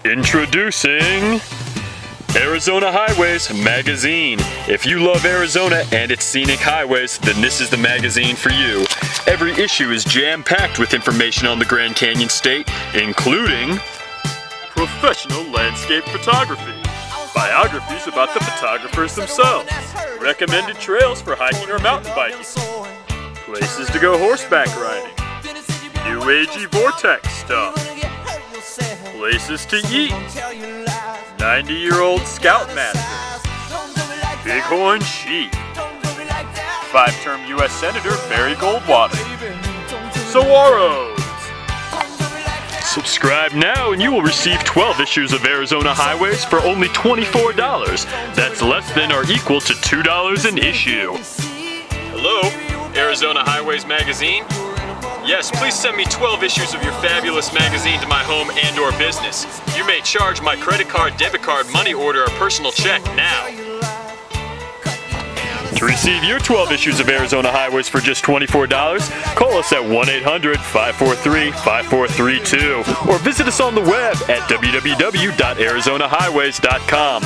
Introducing Arizona Highways Magazine. If you love Arizona and its scenic highways, then this is the magazine for you. Every issue is jam-packed with information on the Grand Canyon State, including professional landscape photography, biographies about the photographers themselves, recommended trails for hiking or mountain biking, places to go horseback riding, new agey vortex stuff, places to eat, 90-year-old Scoutmasters, Bighorn sheep, 5-term U.S. Senator Barry Goldwater, Saguaros. Subscribe now and you will receive 12 issues of Arizona Highways for only $24. That's less than or equal to $2 an issue. Hello, Arizona Highways Magazine? Yes, please send me 12 issues of your fabulous magazine to my home and or business. You may charge my credit card, debit card, money order, or personal check now. To receive your 12 issues of Arizona Highways for just $24, call us at 1-800-543-5432 or visit us on the web at www.arizonahighways.com.